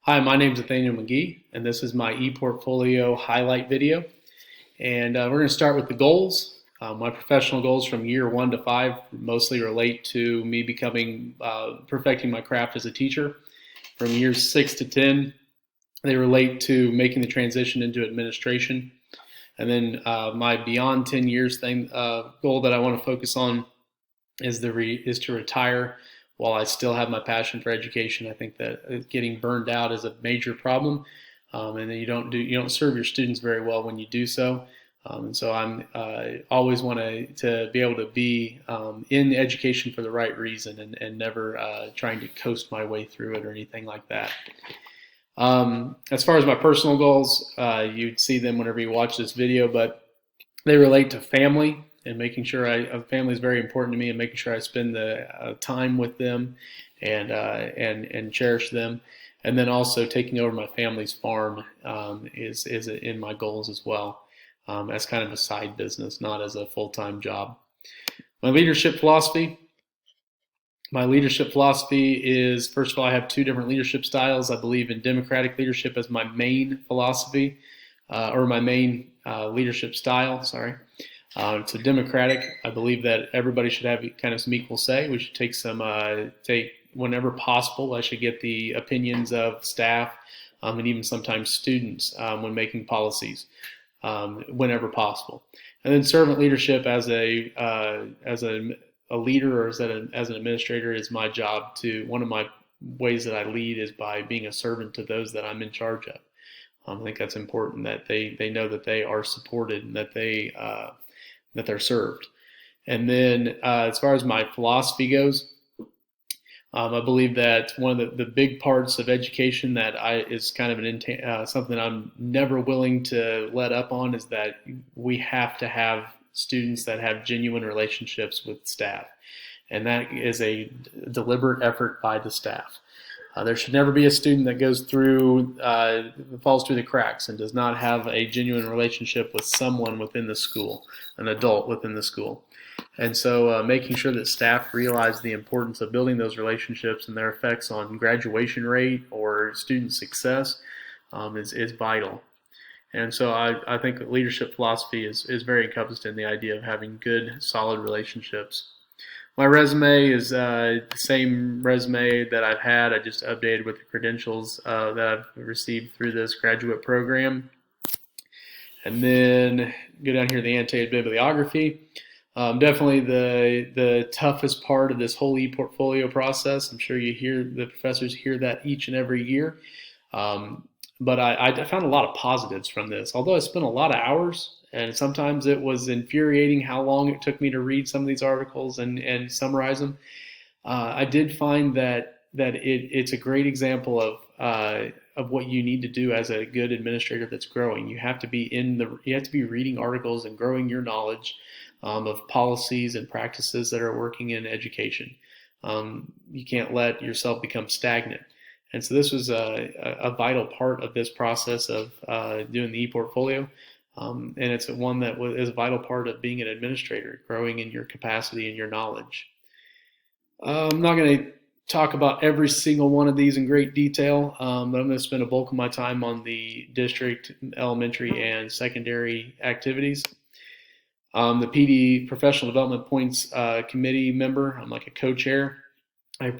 Hi, my name is Nathaniel McGee, and this is my ePortfolio highlight video. And we're going to start with the goals. My professional goals from year 1 to 5 mostly relate to me perfecting my craft as a teacher. From years 6 to 10, they relate to making the transition into administration. And then my beyond 10 years goal that I want to focus on is to retire while I still have my passion for education. I think that getting burned out is a major problem, and you don't serve your students very well when you do so. And so I'm always want to be able to be in education for the right reason and never trying to coast my way through it or anything like that. As far as my personal goals, you'd see them whenever you watch this video, but they relate to family and making sure family is very important to me, and making sure I spend the time with them and cherish them. And then also taking over my family's farm is in my goals as well, as kind of a side business, not as a full-time job. My leadership philosophy. My leadership philosophy is, first of all, I have 2 different leadership styles. I believe in democratic leadership as my main philosophy, or my main leadership style, sorry. So democratic, I believe that everybody should have kind of some equal say. We should take whenever possible, I should get the opinions of staff and even sometimes students when making policies, whenever possible. And then servant leadership as a leader or as an administrator is my job. One of my ways that I lead is by being a servant to those that I'm in charge of. I think that's important, that they know that they are supported and that they're served. And then as far as my philosophy goes, I believe that one of the big parts of education that is kind of something I'm never willing to let up on is that we have to have students that have genuine relationships with staff. And that is a deliberate effort by the staff. There should never be a student that falls through the cracks and does not have a genuine relationship with someone within the school, an adult within the school. And so making sure that staff realize the importance of building those relationships and their effects on graduation rate or student success is vital. And so I think that leadership philosophy is very encompassed in the idea of having good, solid relationships. My resume is the same resume that I've had. I just updated with the credentials that I've received through this graduate program. And then go down here to the annotated bibliography. Definitely the toughest part of this whole ePortfolio process. I'm sure the professors hear that each and every year. But I found a lot of positives from this. Although I spent a lot of hours, and sometimes it was infuriating how long it took me to read some of these articles and summarize them, I did find that it's a great example of what you need to do as a good administrator that's growing. You have to be reading articles and growing your knowledge of policies and practices that are working in education. You can't let yourself become stagnant. And so this was a vital part of this process of doing the ePortfolio. And it's one that is a vital part of being an administrator, growing in your capacity and your knowledge. I'm not going to talk about every single one of these in great detail, but I'm going to spend a bulk of my time on the district, elementary, and secondary activities. The PD, Professional Development Points Committee member, I'm like a co-chair. I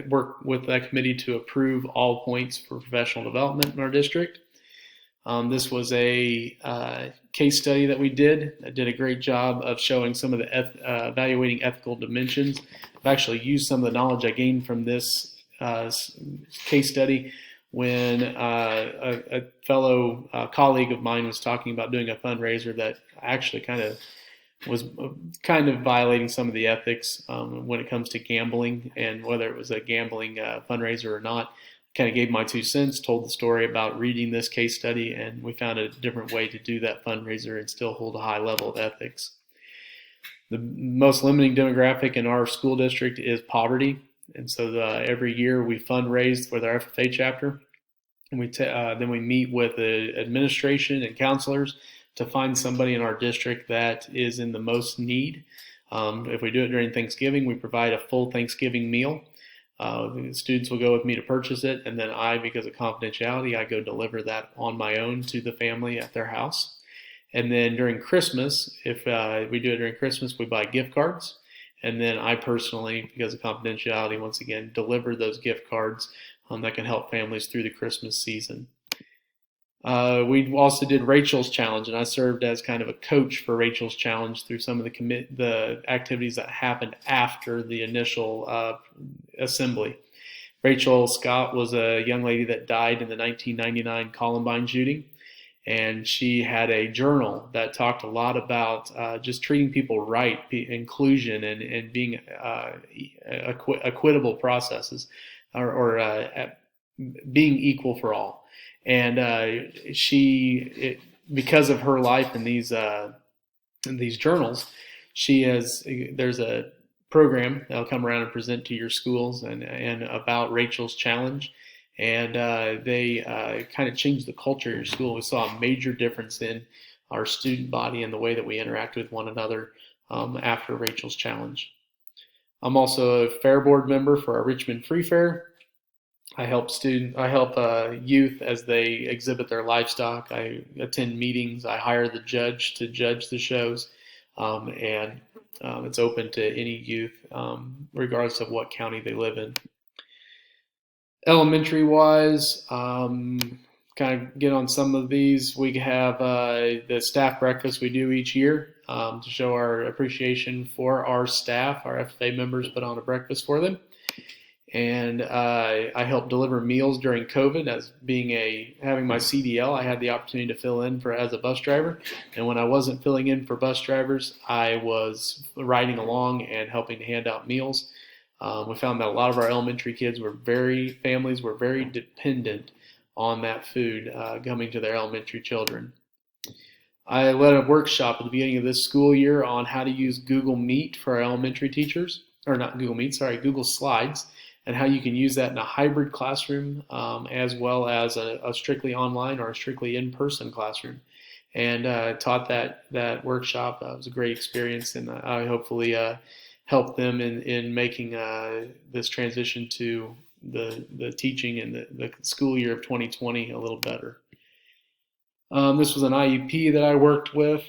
work with that committee to approve all points for professional development in our district. This was a case study that we did. I did a great job of showing some of the evaluating ethical dimensions. I've actually used some of the knowledge I gained from this case study when a fellow colleague of mine was talking about doing a fundraiser that actually was violating some of the ethics when it comes to gambling, and whether it was a gambling fundraiser or not. Kind of gave my 2 cents, told the story about reading this case study, and we found a different way to do that fundraiser and still hold a high level of ethics. The most limiting demographic in our school district is poverty, and so every year we fundraise with our FFA chapter, and then we meet with the administration and counselors to find somebody in our district that is in the most need. If we do it during Thanksgiving, we provide a full Thanksgiving meal. The students will go with me to purchase it, and then because of confidentiality, I go deliver that on my own to the family at their house. And then during Christmas, if we do it during Christmas, we buy gift cards. And then I personally, because of confidentiality, once again, deliver those gift cards that can help families through the Christmas season. We also did Rachel's Challenge, and I served as kind of a coach for Rachel's Challenge through some of the activities that happened after the initial assembly. Rachel Scott was a young lady that died in the 1999 Columbine shooting, and she had a journal that talked a lot about just treating people right, inclusion, and being equitable processes, or being equal for all. And because of her life in these journals, there's a program that'll come around and present to your schools and about Rachel's Challenge. And they kind of changed the culture of your school. We saw a major difference in our student body and the way that we interact with one another after Rachel's Challenge. I'm also a fair board member for our Richmond Free Fair. I help youth as they exhibit their livestock. I attend meetings. I hire the judge to judge the shows, and it's open to any youth, regardless of what county they live in. Elementary wise, kind of get on some of these. We have the staff breakfast we do each year to show our appreciation for our staff. Our FFA members put on a breakfast for them. And I helped deliver meals during COVID. As having my CDL, I had the opportunity to fill in as a bus driver. And when I wasn't filling in for bus drivers, I was riding along and helping to hand out meals. We found that a lot of our elementary kids families were very dependent on that food coming to their elementary children. I led a workshop at the beginning of this school year on how to use Google Meet for our elementary teachers, or not Google Meet, sorry, Google Slides, and how you can use that in a hybrid classroom as well as a strictly online or a strictly in-person classroom. And taught that workshop. It was a great experience, and I hopefully helped them in making this transition to the teaching and the school year of 2020 a little better. This was an IEP that I worked with.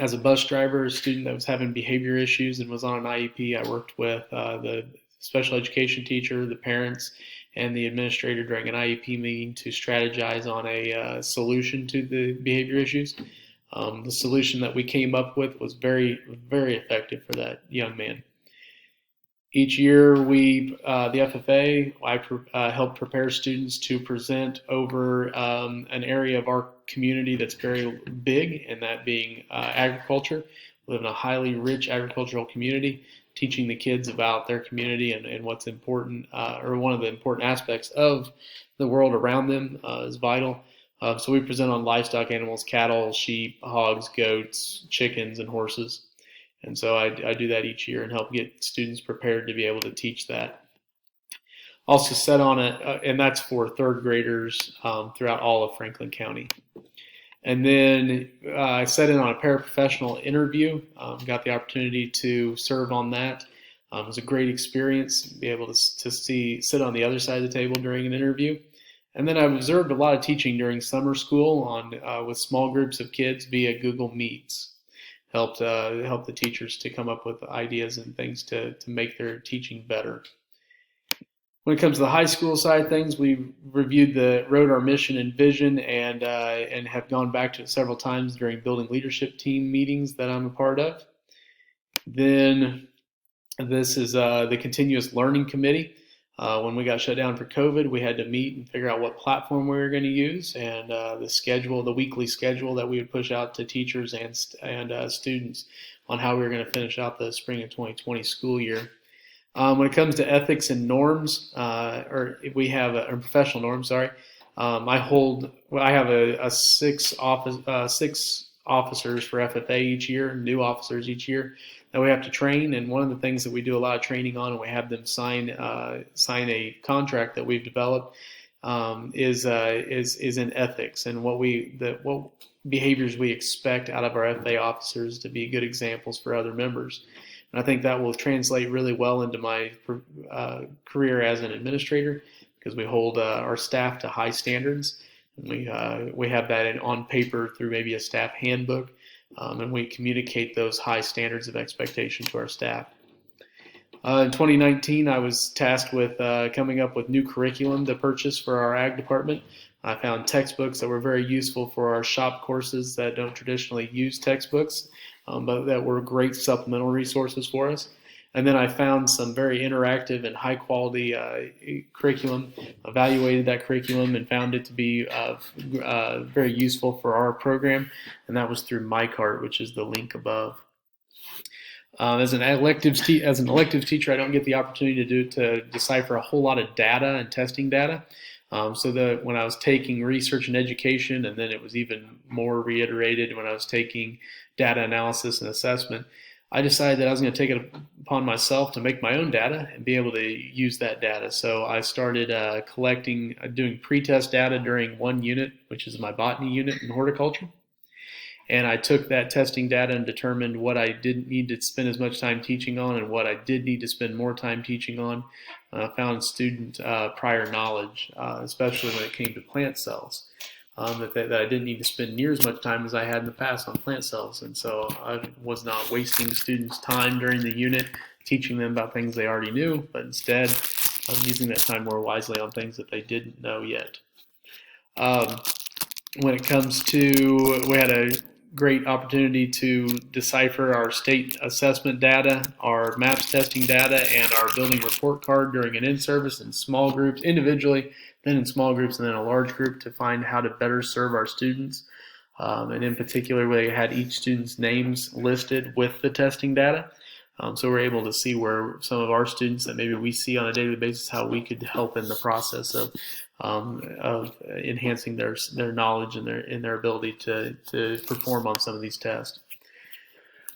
As a bus driver, a student that was having behavior issues and was on an IEP, I worked with the special education teacher, the parents, and the administrator during an IEP meeting to strategize on a solution to the behavior issues. The solution that we came up with was very, very effective for that young man. Each year, the FFA, I help prepare students to present over an area of our community that's very big, and that being agriculture. We live in a highly rich agricultural community. Teaching the kids about their community and what's important, or one of the important aspects of the world around them is vital. So we present on livestock animals, cattle, sheep, hogs, goats, chickens, and horses. And so I do that each year and help get students prepared to be able to teach that. Also set on and that's for third graders throughout all of Franklin County. And then I set in on a paraprofessional interview, got the opportunity to serve on that. It was a great experience, be able to sit on the other side of the table during an interview. And then I've observed a lot of teaching during summer school with small groups of kids via Google Meets. Helped the teachers to come up with ideas and things to make their teaching better. When it comes to the high school side of things, we wrote our mission and vision, and have gone back to it several times during building leadership team meetings that I'm a part of. Then this is the continuous learning committee. When we got shut down for COVID, we had to meet and figure out what platform we were going to use, and the weekly schedule that we would push out to teachers and students on how we were going to finish out the spring of 2020 school year. When it comes to ethics and norms, we have professional norms. Sorry, I have six officers for FFA each year, new officers each year that we have to train. And one of the things that we do a lot of training on, and we have them sign a contract that we've developed, is in ethics and what behaviors we expect out of our FFA officers to be good examples for other members. And I think that will translate really well into my career as an administrator, because we hold our staff to high standards. And we have that on paper through maybe a staff handbook, and we communicate those high standards of expectation to our staff. In 2019, I was tasked with coming up with new curriculum to purchase for our ag department. I found textbooks that were very useful for our shop courses that don't traditionally use textbooks, but that were great supplemental resources for us. And then I found some very interactive and high quality curriculum, evaluated that curriculum, and found it to be very useful for our program. And that was through MyCart, which is the link above. As an elective teacher, I don't get the opportunity to decipher a whole lot of data and testing data. So that when I was taking research and education, and then it was even more reiterated when I was taking data analysis and assessment, I decided that I was going to take it upon myself to make my own data and be able to use that data. So I started doing pre-test data during one unit, which is my botany unit in horticulture. And I took that testing data and determined what I didn't need to spend as much time teaching on and what I did need to spend more time teaching on. Found student prior knowledge, especially when it came to plant cells, that I didn't need to spend near as much time as I had in the past on plant cells. And so I was not wasting students' time during the unit teaching them about things they already knew, but instead I'm using that time more wisely on things that they didn't know yet. When it comes to, we had a great opportunity to decipher our state assessment data, our MAPS testing data, and our building report card during an in-service in small groups, individually, then in small groups, and then a large group, to find how to better serve our students. And in particular, we had each student's names listed with the testing data. So we're able to see where some of our students that maybe we see on a daily basis, how we could help in the process of enhancing their knowledge and their ability to perform on some of these tests.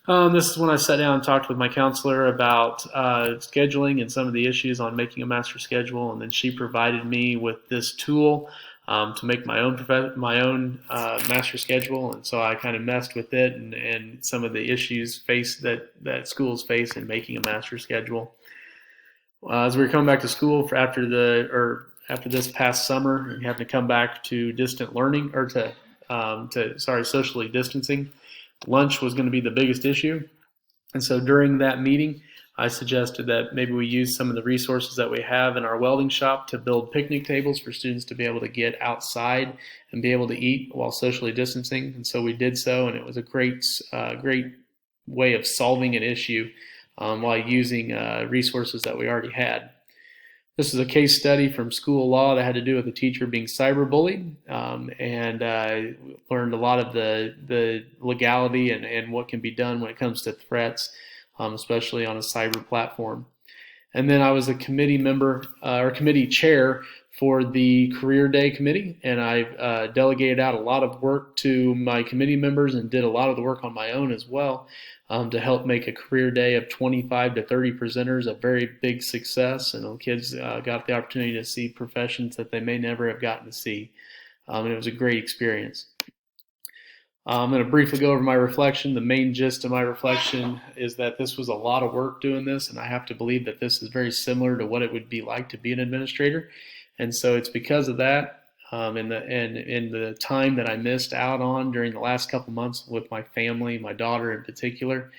This is when I sat down and talked with my counselor about scheduling and some of the issues on making a master schedule, and then she provided me with this tool to make my own master schedule. And so I kind of messed with it and some of the issues that schools face in making a master schedule. As we were coming back to school after this past summer and having to come back to distant learning, or socially distancing, lunch was going to be the biggest issue. And so during that meeting, I suggested that maybe we use some of the resources that we have in our welding shop to build picnic tables for students to be able to get outside and be able to eat while socially distancing. And so we did so, and it was a great way of solving an issue while using resources that we already had. This is a case study from school law that had to do with a teacher being cyberbullied, and I learned a lot of the legality and what can be done when it comes to threats, especially on a cyber platform. And then I was a committee member or committee chair for the Career Day Committee, and I delegated out a lot of work to my committee members and did a lot of the work on my own as well, to help make a career day of 25 to 30 presenters a very big success. And the kids got the opportunity to see professions that they may never have gotten to see. And it was a great experience. I'm going to briefly go over my reflection. The main gist of my reflection is that this was a lot of work doing this, and I have to believe that this is very similar to what it would be like to be an administrator. And so it's because of that, and the time that I missed out on during the last couple months with my family, my daughter in particular,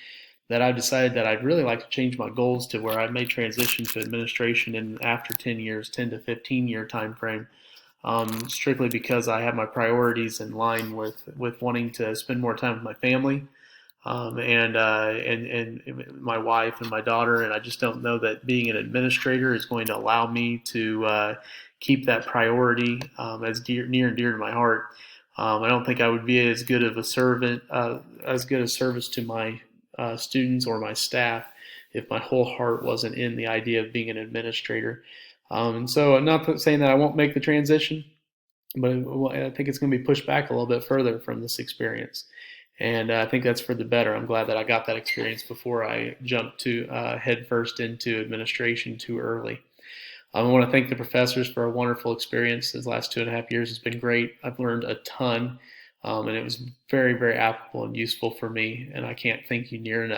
that I've decided that I'd really like to change my goals to where I may transition to administration in after 10 years, 10 to 15 year time frame, strictly because I have my priorities in line with wanting to spend more time with my family, and my wife and my daughter, and I just don't know that being an administrator is going to allow me to keep that priority as near and dear to my heart. I don't think I would be as good of a servant, as good a service to my students or my staff if my whole heart wasn't in the idea of being an administrator. And so I'm not saying that I won't make the transition, but I think it's going to be pushed back a little bit further from this experience. And I think that's for the better. I'm glad that I got that experience before I jumped headfirst into administration too early. I want to thank the professors for a wonderful experience. These last 2.5 years has been great. I've learned a ton, and it was very, very applicable and useful for me, and I can't thank you near enough.